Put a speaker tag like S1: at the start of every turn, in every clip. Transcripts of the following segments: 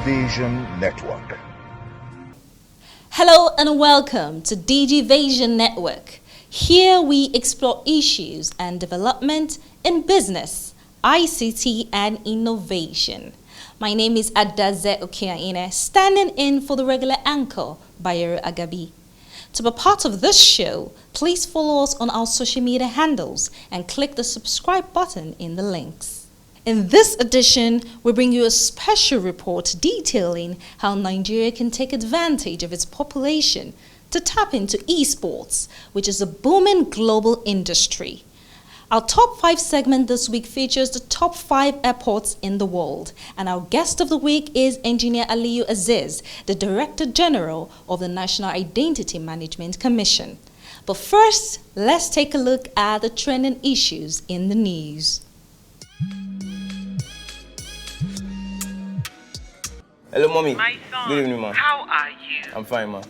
S1: Digivation Network.
S2: Hello and welcome to Digivation Network. Here we explore issues and development in business, ICT and innovation. My name is Adaze Okeaine, standing in for the regular anchor, Bayero Agabi. To be part of this show, please follow us on our social media handles and click the subscribe button in the links. In this edition, we bring you a special report detailing how Nigeria can take advantage of its population to tap into esports, which is a booming global industry. Our top 5 segment this week features the top 5 airports in the world, and our guest of the week is Engineer Aliyu Aziz, the Director General of the National Identity Management Commission. But first, let's take a look at the trending issues in the news.
S3: Hello, mommy.
S4: My son,
S3: good evening, ma.
S4: How are you?
S3: I'm fine, ma.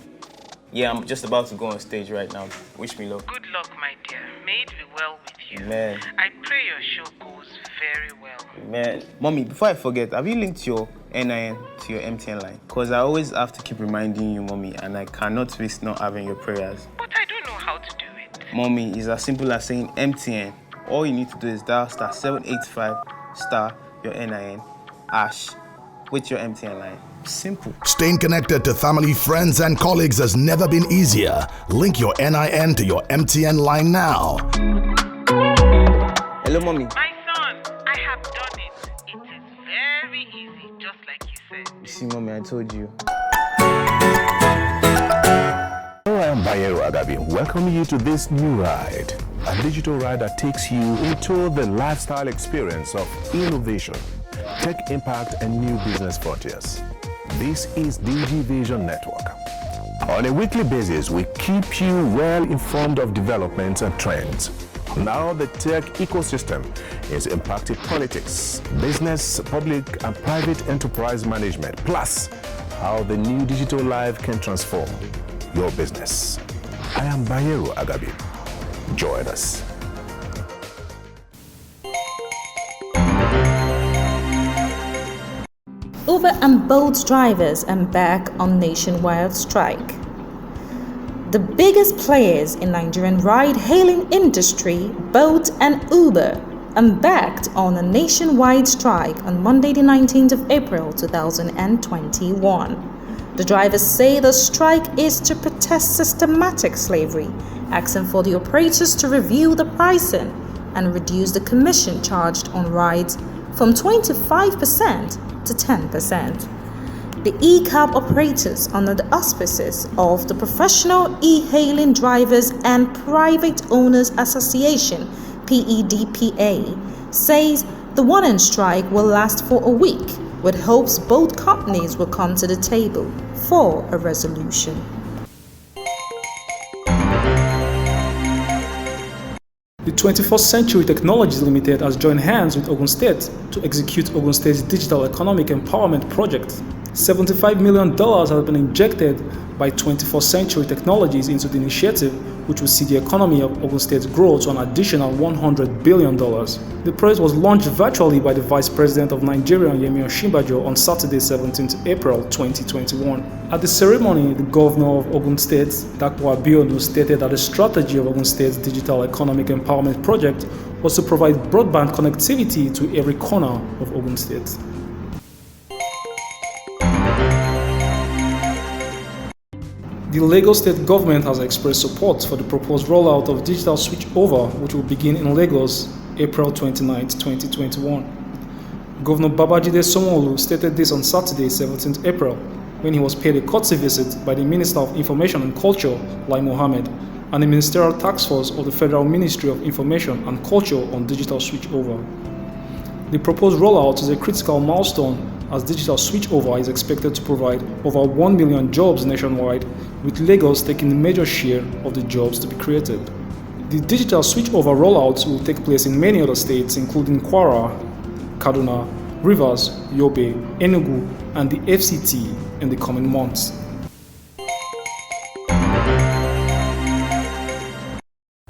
S3: Yeah, I'm just about to go on stage right now. Wish me luck.
S4: Good luck, my dear. May it be well with you.
S3: Man.
S4: I pray your show goes very well.
S3: Man. Mommy, before I forget, have you linked your NIN to your MTN line? Because I always have to keep reminding you, mommy, and I cannot risk not having your prayers.
S4: But I don't know how to do it.
S3: Mommy, it's as simple as saying MTN. All you need to do is dial star 785 star your NIN hash with your MTN line. Simple.
S5: Staying connected to family, friends, and colleagues has never been easier. Link your NIN to your MTN line now.
S3: Hello, mommy.
S4: My son, I have done it. It is very easy, just like you said.
S3: You see, mommy, I told you.
S6: Hello, I am Bayero Agabi, welcoming you to this new ride. A digital ride that takes you into the lifestyle experience of innovation, tech impact, and new business frontiers. This is Digivation Network. On a weekly basis, we keep you well informed of developments and trends. Now the tech ecosystem is impacting politics, business, public and private enterprise management, plus how the new digital life can transform your business. I am Bayero Agabi. Join us.
S2: Uber and Bolt drivers embark on nationwide strike. The biggest players in Nigerian ride-hailing industry, Bolt and Uber, embarked on a nationwide strike on Monday the 19th of April 2021. The drivers say the strike is to protest systematic slavery, asking for the operators to review the pricing and reduce the commission charged on rides from 25% to 10%. The e-cab operators, under the auspices of the Professional E-Hailing Drivers and Private Owners Association (PEDPA), says the warning strike will last for a week, with hopes both companies will come to the table for a resolution.
S7: The 21st Century Technologies Limited has joined hands with Ogun State to execute Ogun State's Digital Economic Empowerment Project. $75 million has been injected by 21st Century Technologies into the initiative, which will see the economy of Ogun State grow to an additional $100 billion. The project was launched virtually by the Vice President of Nigeria, Yemi Osinbajo, on Saturday, 17th April 2021. At the ceremony, the Governor of Ogun State, Dapo Abiodun, stated that the strategy of Ogun State's Digital Economic Empowerment Project was to provide broadband connectivity to every corner of Ogun State. The Lagos State government has expressed support for the proposed rollout of digital switchover, which will begin in Lagos April 29, 2021. Governor Babajide Sanwo-Olu stated this on Saturday, 17th April, when he was paid a courtesy visit by the Minister of Information and Culture, Lai Mohammed, and the Ministerial Task Force of the Federal Ministry of Information and Culture on digital switchover. The proposed rollout is a critical milestone, as digital switchover is expected to provide over 1 million jobs nationwide, with Lagos taking the major share of the jobs to be created. The digital switchover rollout will take place in many other states, including Kwara, Kaduna, Rivers, Yobe, Enugu, and the FCT in the coming months.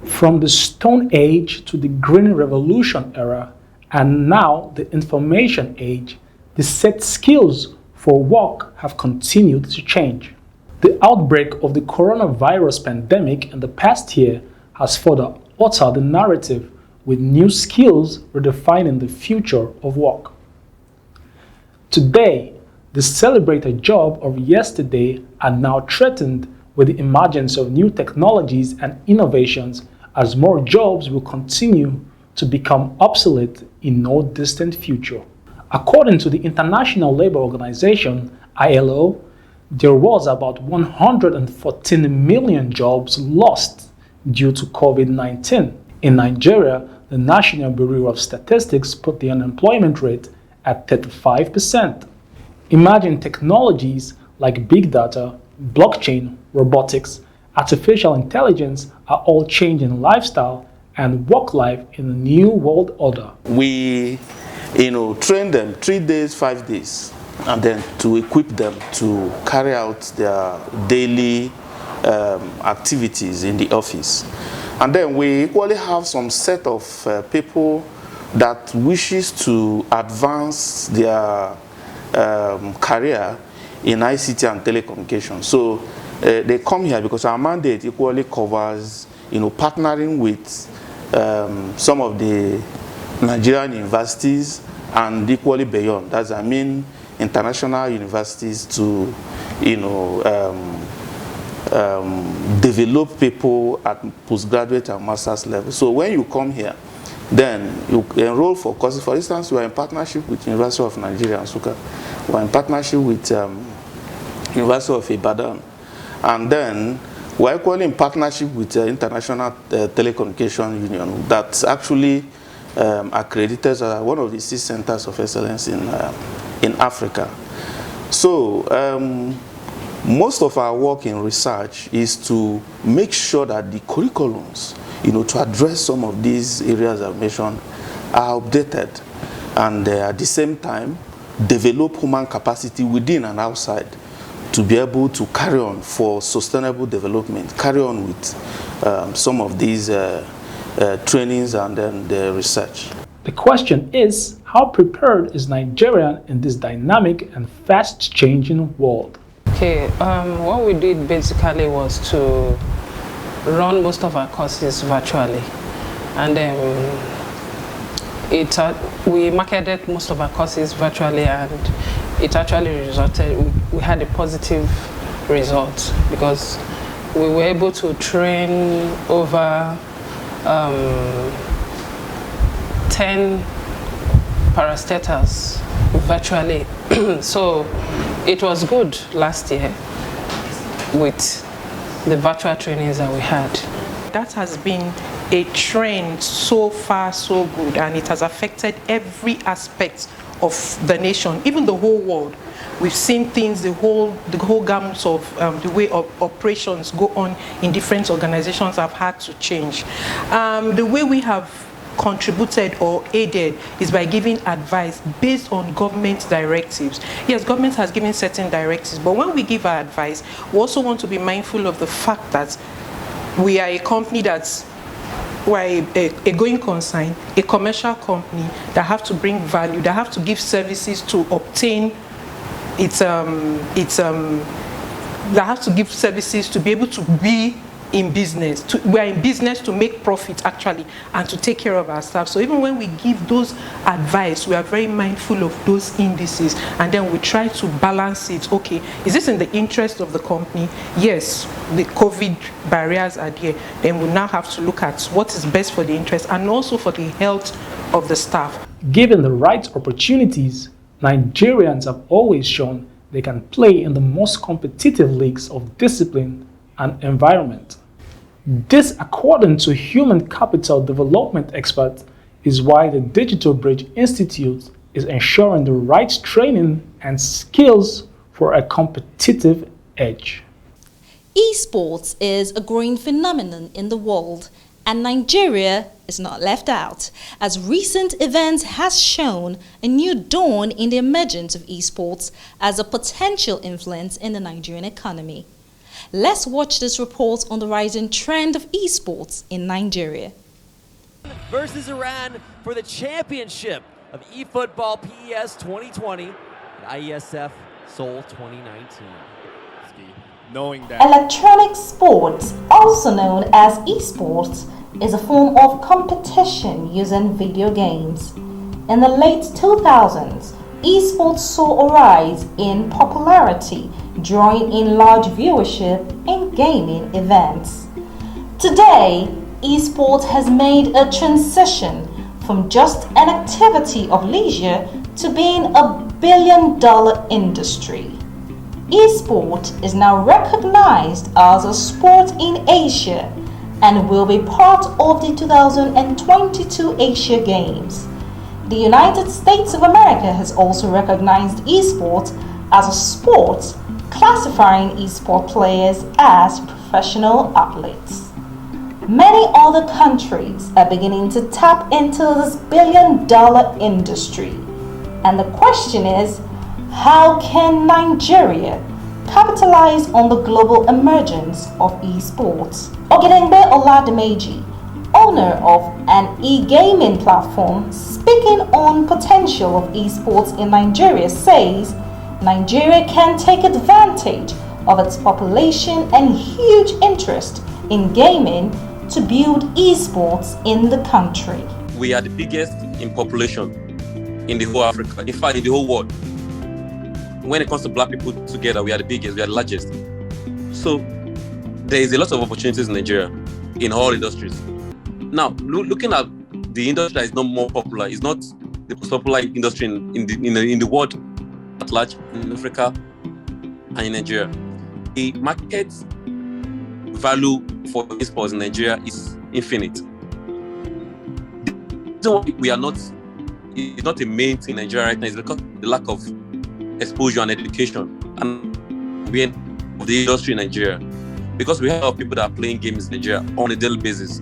S7: From the Stone Age to the Green Revolution era, and now the Information Age, the set skills for work have continued to change. The outbreak of the coronavirus pandemic in the past year has further altered the narrative, with new skills redefining the future of work. Today, the celebrated jobs of yesterday are now threatened with the emergence of new technologies and innovations, as more jobs will continue to become obsolete in no distant future. According to the International Labour Organization, ILO, there was about 114 million jobs lost due to COVID-19. In Nigeria, the National Bureau of Statistics put the unemployment rate at 35%. Emerging technologies like big data, blockchain, robotics, artificial intelligence are all changing lifestyle and work life in a new world order.
S1: We train them 3 days, 5 days, and then to equip them to carry out their daily activities in the office. And then we equally have some set of people that wishes to advance their career in ICT and telecommunications. So they come here because our mandate equally covers, partnering with some of the Nigerian universities and equally beyond. That's, international universities to, develop people at postgraduate and master's level. So when you come here, then you enroll for courses. For instance, we are in partnership with University of Nigeria and Nsukka. We are in partnership with University of Ibadan. And then we are equally in partnership with the International Telecommunication Union that actually accredited as one of the 6 centers of excellence in Africa. So most of our work in research is to make sure that the curriculums, to address some of these areas I've mentioned, are updated, and at the same time develop human capacity within and outside to be able to carry on for sustainable development, carry on with some of these trainings and then the research.
S7: The question is, how prepared is Nigeria in this dynamic and fast-changing world?
S8: Okay, what we did basically was to run most of our courses virtually, and then we marketed most of our courses virtually, and it actually resulted, we had a positive result because we were able to train over 10 parastatals virtually. So it was good last year with the virtual trainings that we had.
S9: That has been a trend so far so good, and it has affected every aspect of the nation, even the whole world. We've seen things, the whole gamut of the way of operations go on in different organizations have had to change. The way we have contributed or aided is by giving advice based on government directives. Yes, government has given certain directives, but when we give our advice, we also want to be mindful of the fact that we are a company that's a going concern, a commercial company that have to bring value, that have to give services to obtain that have to give services to be able to be in business. We are in business to make profit actually, and to take care of our staff. So even when we give those advice, we are very mindful of those indices, and then we try to balance it. Okay, is this in the interest of the company? Yes, the COVID barriers are there. Then we now have to look at what is best for the interest and also for the health of the staff.
S7: Given the right opportunities, Nigerians have always shown they can play in the most competitive leagues of discipline and environment. This, according to human capital development experts, is why the Digital Bridge Institute is ensuring the right training and skills for a competitive edge.
S2: Esports is a growing phenomenon in the world, and Nigeria is not left out, as recent events has shown a new dawn in the emergence of esports as a potential influence in the Nigerian economy. Let's watch this report on the rising trend of esports in Nigeria.
S10: Versus Iran for the championship of eFootball PES 2020 at IESF Seoul 2019.
S11: Knowing that
S2: Electronic sports, also known as esports, is a form of competition using video games. In the late 2000s, esports saw a rise in popularity, drawing in large viewership in gaming events. Today, esports has made a transition from just an activity of leisure to being a billion-dollar industry. Esport is now recognized as a sport in Asia and will be part of the 2022 Asia Games. The United States of America has also recognized esport as a sport, classifying esport players as professional athletes. Many other countries are beginning to tap into this billion-dollar industry. And the question is, how can Nigeria capitalize on the global emergence of esports? Ogedengbe Oladimeji, owner of an e-gaming platform, speaking on potential of esports in Nigeria, says Nigeria can take advantage of its population and huge interest in gaming to build esports in the country.
S12: We are the biggest in population in the whole Africa, in fact, in the whole world. When it comes to black people together, we are the biggest, we are the largest. So there is a lot of opportunities in Nigeria in all industries. Now, looking at the industry that is not more popular, is not the most popular industry in the world at large, in Africa and in Nigeria. The market value for esports in Nigeria is infinite. The reason why we are not, it's not a main thing in Nigeria right now is because of the lack of exposure and education and being of the industry in Nigeria. Because we have a lot of people that are playing games in Nigeria on a daily basis.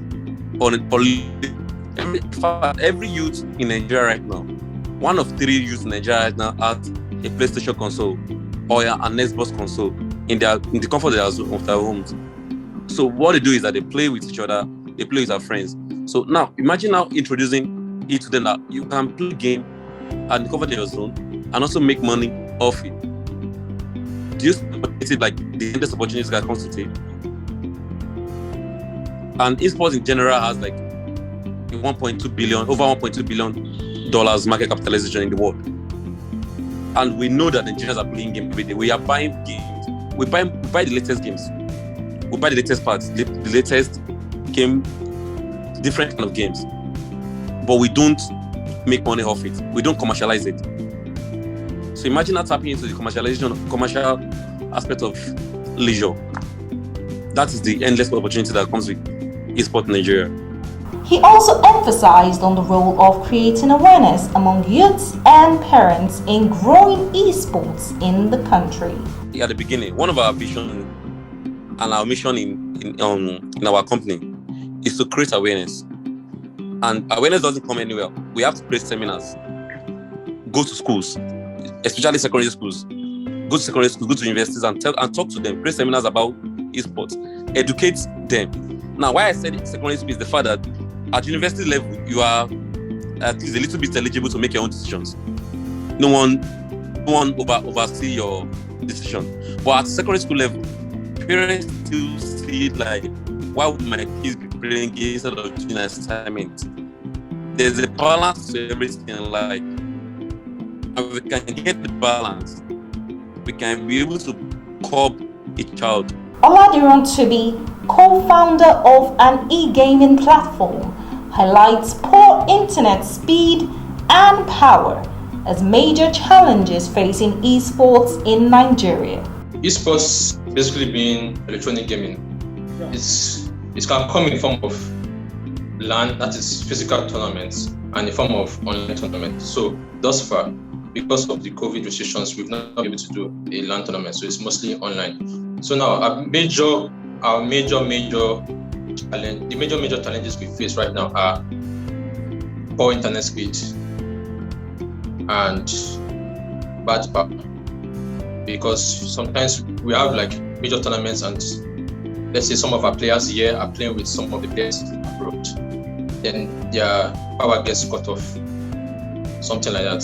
S12: Every youth in Nigeria right now, 1 of 3 youths in Nigeria right now has a PlayStation console or an Xbox console in the comfort of their homes. So what they do is that they play with each other, they play with their friends. So now imagine now introducing it to them that you can play a game and comfort in your zone and also make money off it. Do you see like the endless opportunities that comes to it? And esports in general has like over $1.2 billion market capitalization in the world. And we know that Nigerians are playing games every day. We are buying games. We buy the latest games. We buy the latest parts, the latest game, different kind of games. But we don't make money off it. We don't commercialize it. So imagine not tapping into the commercial aspect of leisure. That is the endless opportunity that comes with esports in Nigeria.
S2: He also emphasized on the role of creating awareness among youths and parents in growing esports in the country.
S12: At the beginning, one of our vision and our mission in our company is to create awareness. And awareness doesn't come anywhere. We have to create seminars, go to schools, especially secondary schools. Go to secondary schools, go to universities and talk to them, create seminars about esports, educate them. Now, why I said secondary school is the fact that at university level, you are at least a little bit eligible to make your own decisions. No one oversee your decision. But at secondary school level, parents still see it like, why would my kids be playing games instead of doing an assignment? There's a balance to everything in life. And we can get the balance. We can be able to curb a child.
S2: Oladiran Tubi, co-founder of an e-gaming platform, highlights poor internet speed and power as major challenges facing esports in Nigeria.
S13: Esports basically being electronic gaming. It can come in form of LAN, that is physical tournaments, and in form of online tournaments. So thus far, because of the COVID restrictions, we've not been able to do a LAN tournament, so it's mostly online. So now our major challenges we face right now are poor internet speed and bad power. Because sometimes we have like major tournaments and let's say some of our players here are playing with some of the players abroad, then their power gets cut off, something like that.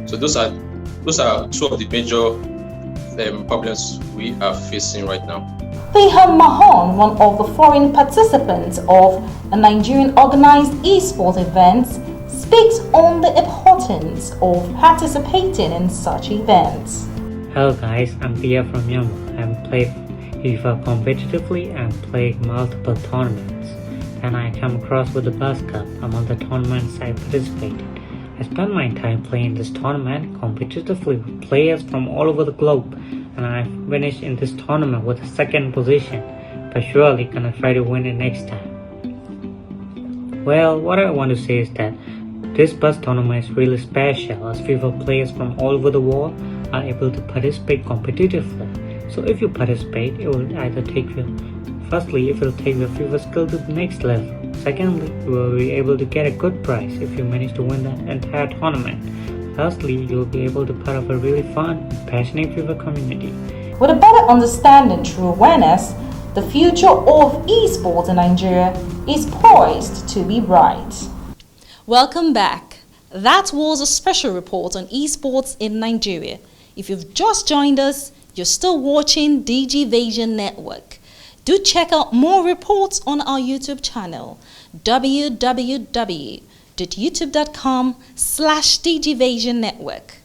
S13: So those are two of the major problems we are facing right now.
S2: Fiham Mahon, one of the foreign participants of a Nigerian organized esports events, speaks on the importance of participating in such events.
S14: Hello guys, I'm Pia from Myanmar. I'm playing FIFA competitively and playing multiple tournaments. And I come across with the Buzz Cup among the tournaments I participated. I spent my time playing this tournament competitively with players from all over the globe, and I finished in this tournament with a second position, but surely gonna try to win it next time. Well, what I want to say is that this Buzz tournament is really special as FIFA players from all over the world are able to participate competitively. So if you participate, it will either take you, firstly, it will take your FIFA skill to the next level. Secondly, you will be able to get a good prize if you manage to win the entire tournament. Lastly, you will be able to be part of a really fun and passionate FIFA community.
S2: With a better understanding through awareness, the future of esports in Nigeria is poised to be bright. Welcome back. That was a special report on esports in Nigeria. If you've just joined us, you're still watching Digivation Network. Do check out more reports on our YouTube channel, www.youtube.com/Digivation Network.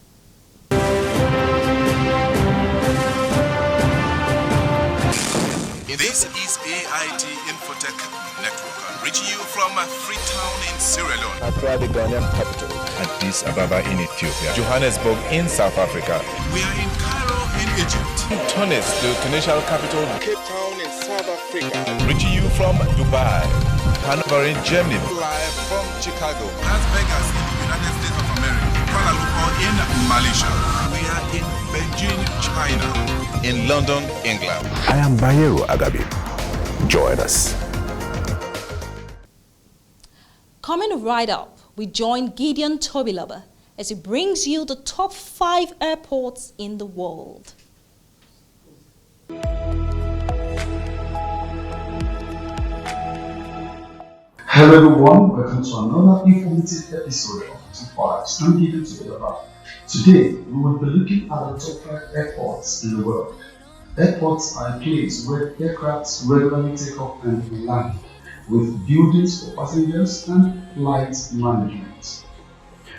S15: This is AIT Infotech Network, reaching you from Freetown in Sierra Leone,
S6: Accra, the Ghanaian capital,
S15: Addis Ababa in Ethiopia,
S6: Johannesburg in South Africa,
S15: we are in Cairo in Egypt,
S6: Tunis, the Tunisian capital,
S15: Cape Town in South Africa,
S6: reaching you from Dubai, Hanover in Germany,
S15: live from Chicago, Las Vegas in the United States of America, Kuala Lumpur in Malaysia, we are in Beijing, China, in London, England.
S6: I am Bayero Agabi. Join us.
S2: Coming right up, we join Gideon Tobiloba as he brings you the top 5 airports in the world.
S16: Hello everyone, welcome to another informative episode of the Top 5. I'm Gideon Tobiloba. Today, we will be looking at the top 5 airports in the world. Airports are a place where aircraft regularly take off and land, with buildings for passengers and flight management.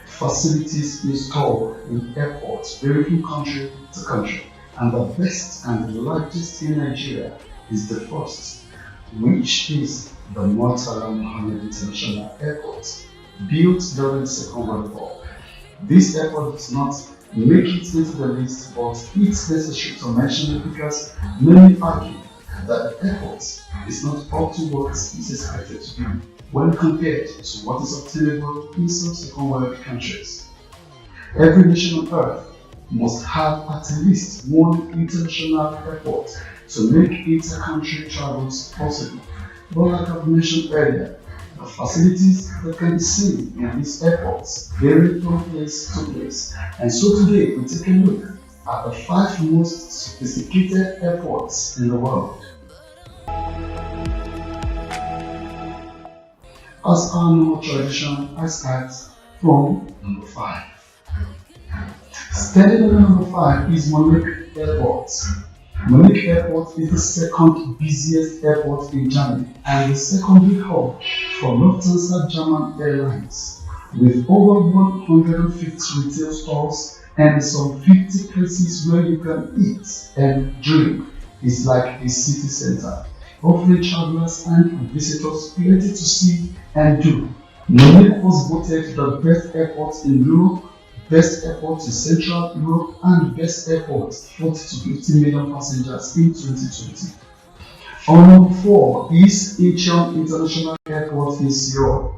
S16: Facilities installed in airports vary from country to country, and the best and the largest in Nigeria is the first, which is the Murtala Mohammed International Airport, built during the Second World War. This airport does not make it into the list, but it's necessary to mention it because many argue that the airport is not up to what is expected to be when compared to what is obtainable in some Second World countries. Every nation on earth must have at least one international airport to make inter-country travels possible. But like I've mentioned earlier, the facilities that can be seen in these airports vary from place to place. And so today we take a look at the 5 most sophisticated airports in the world. As our normal tradition, I start from number 5. Standing at number 5 is Munich Airport. Munich Airport is the second busiest airport in Germany and the second big hub for Lufthansa German Airlines, with over 150 retail stores and some 50 places where you can eat and drink. It's like a city center, offering travelers and visitors plenty to see and do. Munich was voted the best airport in Europe, best airport in Central Europe, and best airport 40 to 50 million passengers in 2020. On number 4 is Incheon International Airport in Seoul.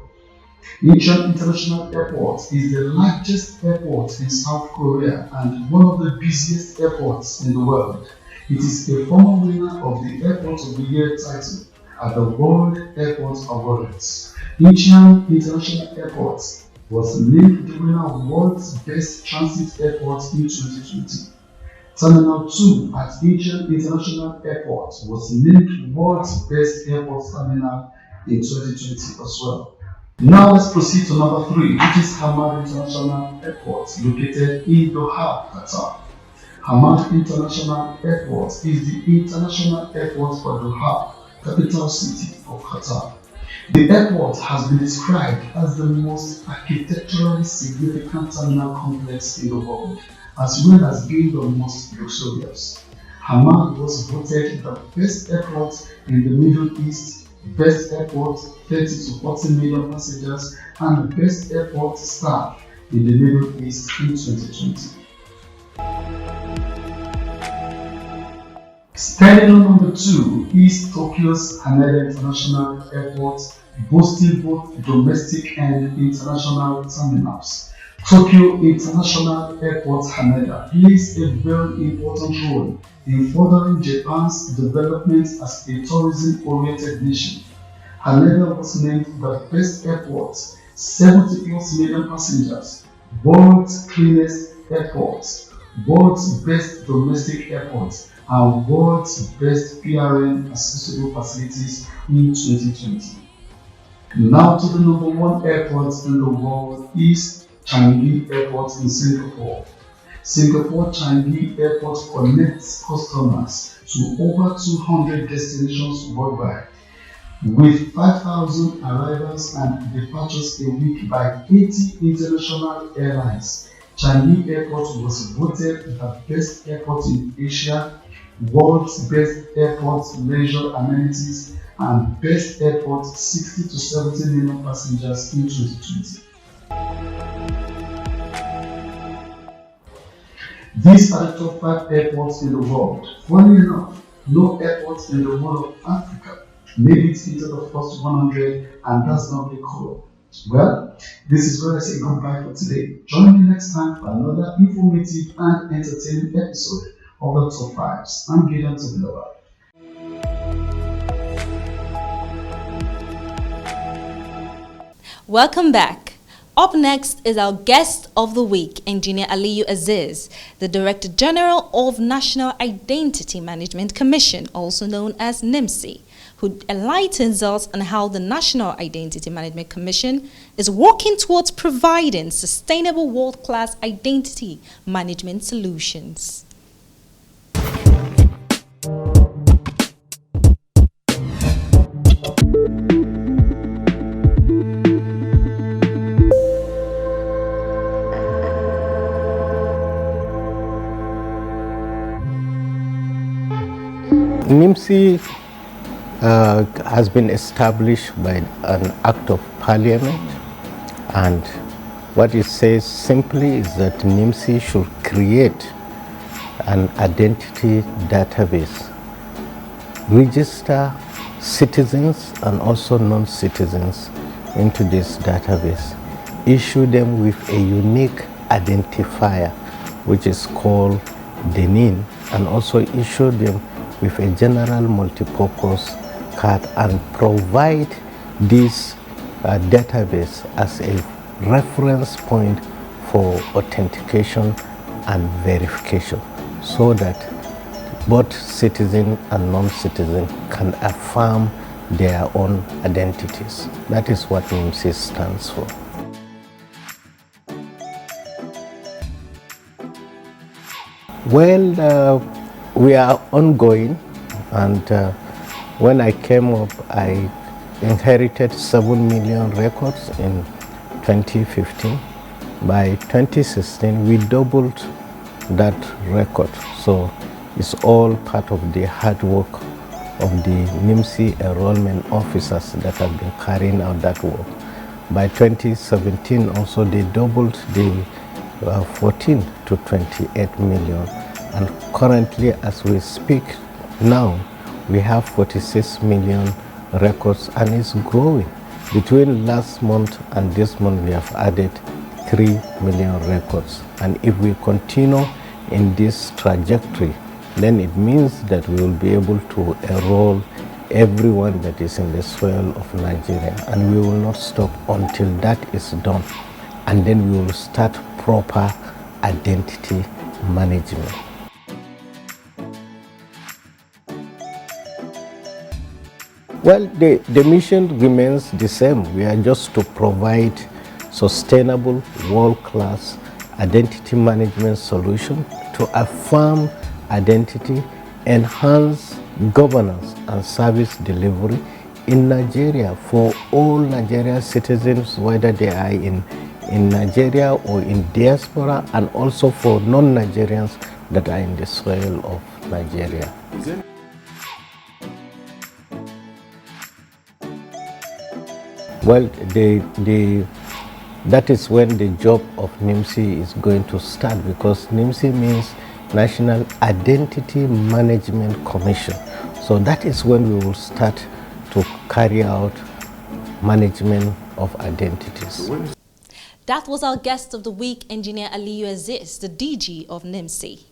S16: Incheon International Airport is the largest airport in South Korea and one of the busiest airports in the world. It is a former winner of the Airport of the Year title at the World Airport Awards. Incheon International Airport was named the winner of World's Best Transit Airport in 2020. Terminal 2 at Incheon International Airport was named World's Best Airport Terminal in 2020 as well. Now let's proceed to number 3, which is Hamad International Airport, located in Doha, Qatar. Hamad International Airport is the international airport for Doha, capital city of Qatar. The airport has been described as the most architecturally significant terminal complex in the world, as well as being the most luxurious. Hamad was voted the best airport in the Middle East, best airport 30 to 40 million passengers, and the best airport staff in the Middle East in 2020. Standing on number 2 is Tokyo's Haneda International Airport, boasting both domestic and international terminals. Tokyo International Airport Haneda plays a very important role in furthering Japan's development as a tourism-oriented nation. Haneda was named the best airport, 70+ million passengers, world's cleanest airport, world's best domestic airport, and world's best PRN accessible facilities in 2020. Now to the number 1 airport in the world is Changi Airport in Singapore. Singapore Changi Airport connects customers to over 200 destinations worldwide, with 5,000 arrivals and departures a week by 80 international airlines. Changi Airport was voted the best airport in Asia, world's best airport leisure amenities, and best airport 60 to 70 million passengers in 2020. These are the top 5 airports in the world. Funny enough, no airport in the whole of Africa made it into the first 100, and that's not the cool. Well, this is where I say goodbye for today. Join me next time for another informative and entertaining episode of the Top 5s. I'm Gideon Tobiloba.
S2: Welcome back. Up next is our guest of the week, Engineer Aliyu Aziz, the Director General of National Identity Management Commission, also known as NIMC, who enlightens us on how the National Identity Management Commission is working towards providing sustainable world-class identity management solutions.
S17: NIMC has been established by an act of parliament, and what it says simply is that NIMC should create an identity database, register citizens and also non-citizens into this database, issue them with a unique identifier which is called the NIN, and also issue them with a general multipurpose card, and provide this database as a reference point for authentication and verification, so that both citizen and non-citizen can affirm their own identities. That is what NIMC stands for. Well, we are ongoing, and when I came up, I inherited 7 million records in 2015. By 2016, we doubled that record. So it's all part of the hard work of the NIMC enrollment officers that have been carrying out that work. By 2017, also they doubled the 14 to 28 million. And currently, as we speak now, we have 46 million records, and it's growing. Between last month and this month, we have added 3 million records. And if we continue in this trajectory, then it means that we will be able to enroll everyone that is in the soil of Nigeria. And we will not stop until that is done. And then we will start proper identity management. Well, the mission remains the same. We are just to provide sustainable, world-class identity management solution to affirm identity, enhance governance and service delivery in Nigeria for all Nigerian citizens, whether they are in Nigeria or in diaspora, and also for non-Nigerians that are in the soil of Nigeria. Well, that is when the job of NIMSI is going to start, because NIMSI means National Identity Management Commission. So that is when we will start to carry out management of identities.
S2: That was our guest of the week, Engineer Aliyu Aziz, the DG of NIMSI.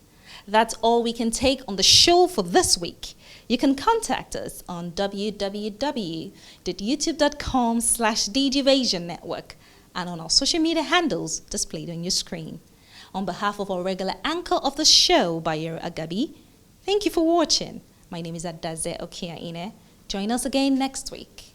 S2: That's all we can take on the show for this week. You can contact us on www.youtube.com/Digivation Network and on our social media handles displayed on your screen. On behalf of our regular anchor of the show, Bayero Agabi, thank you for watching. My name is Adaze Okiaine. Join us again next week.